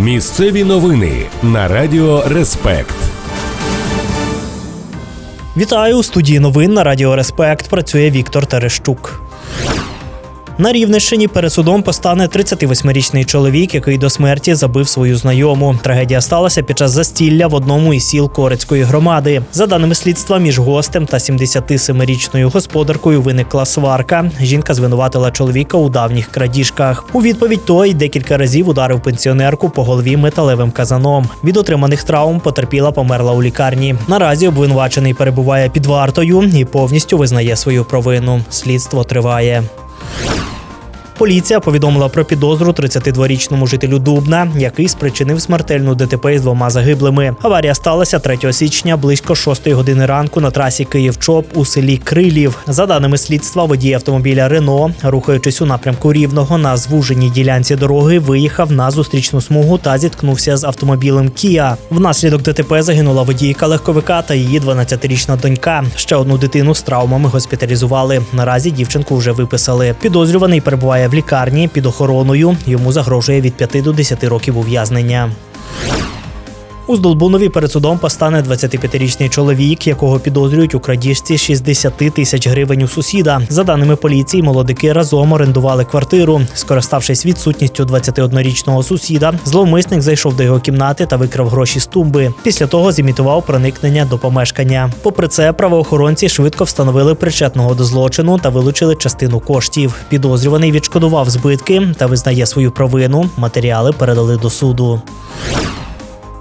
Місцеві новини на Радіо Респект. Вітаю! У студії новин на Радіо Респект працює Віктор Терещук. На Рівненщині перед судом постане 38-річний чоловік, який до смерті забив свою знайому. Трагедія сталася під час застілля в одному із сіл Корецької громади. За даними слідства, між гостем та 77-річною господаркою виникла сварка. Жінка звинуватила чоловіка у давніх крадіжках. У відповідь той декілька разів ударив пенсіонерку по голові металевим казаном. Від отриманих травм потерпіла померла у лікарні. Наразі обвинувачений перебуває під вартою і повністю визнає свою провину. Слідство триває. Поліція повідомила про підозру 32-річному жителю Дубна, який спричинив смертельну ДТП із 2 загиблими. Аварія сталася 3 січня близько 6 години ранку на трасі Київ-Чоп у селі Крилів. За даними слідства, водій автомобіля «Рено», рухаючись у напрямку Рівного на звуженій ділянці дороги, виїхав на зустрічну смугу та зіткнувся з автомобілем «Кія». Внаслідок ДТП загинула водійка легковика та її 12-річна донька. Ще одну дитину з травмами госпіталізували. Наразі дівчинку вже виписали. Підозрюваний перебуває в лікарні під охороною. Йому загрожує від 5 до 10 років ув'язнення. У Здолбунові перед судом постане 25-річний чоловік, якого підозрюють у крадіжці 60 тисяч гривень у сусіда. За даними поліції, молодики разом орендували квартиру. Скориставшись відсутністю 21-річного сусіда, зловмисник зайшов до його кімнати та викрав гроші з тумби. Після того зімітував проникнення до помешкання. Попри це, правоохоронці швидко встановили причетного до злочину та вилучили частину коштів. Підозрюваний відшкодував збитки та визнає свою провину. Матеріали передали до суду.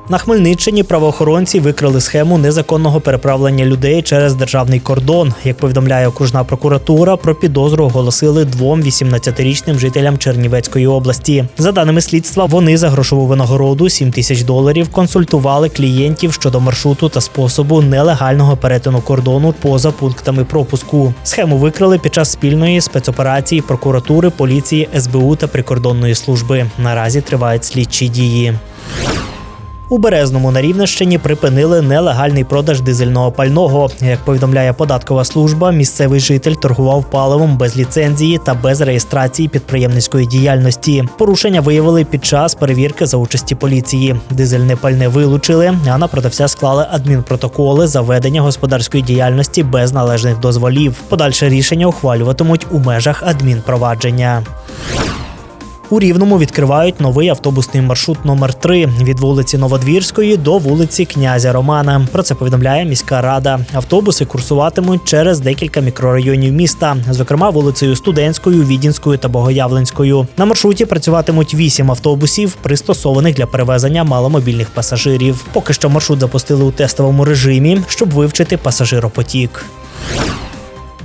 На Хмельниччині правоохоронці викрили схему незаконного переправлення людей через державний кордон. Як повідомляє окружна прокуратура, про підозру оголосили 2 18-річним жителям Чернівецької області. За даними слідства, вони за грошову винагороду $7 тисяч консультували клієнтів щодо маршруту та способу нелегального перетину кордону поза пунктами пропуску. Схему викрили під час спільної спецоперації прокуратури, поліції, СБУ та прикордонної служби. Наразі тривають слідчі дії. У Березному на Рівненщині припинили нелегальний продаж дизельного пального. Як повідомляє податкова служба, місцевий житель торгував паливом без ліцензії та без реєстрації підприємницької діяльності. Порушення виявили під час перевірки за участі поліції. Дизельне пальне вилучили, а на продавця склали адмінпротоколи за ведення господарської діяльності без належних дозволів. Подальше рішення ухвалюватимуть у межах адмінпровадження. У Рівному відкривають новий автобусний маршрут номер 3 від вулиці Новодвірської до вулиці Князя Романа. Про це повідомляє міська рада. Автобуси курсуватимуть через декілька мікрорайонів міста, зокрема вулицею Студентською, Відінською та Богоявленською. На маршруті працюватимуть 8 автобусів, пристосованих для перевезення маломобільних пасажирів. Поки що маршрут запустили у тестовому режимі, щоб вивчити пасажиропотік.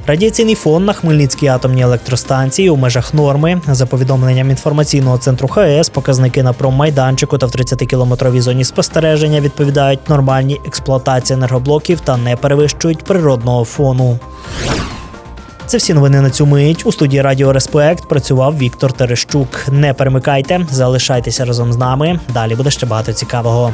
Радіаційний фон на Хмельницькій атомній електростанції у межах норми. За повідомленням інформаційного центру ХАЕС, показники на проммайданчику та в 30-кілометровій зоні спостереження відповідають нормальній експлуатації енергоблоків та не перевищують природного фону. Це всі новини на цю мить. У студії Радіо Респект працював Віктор Терещук. Не перемикайте, залишайтеся разом з нами. Далі буде ще багато цікавого.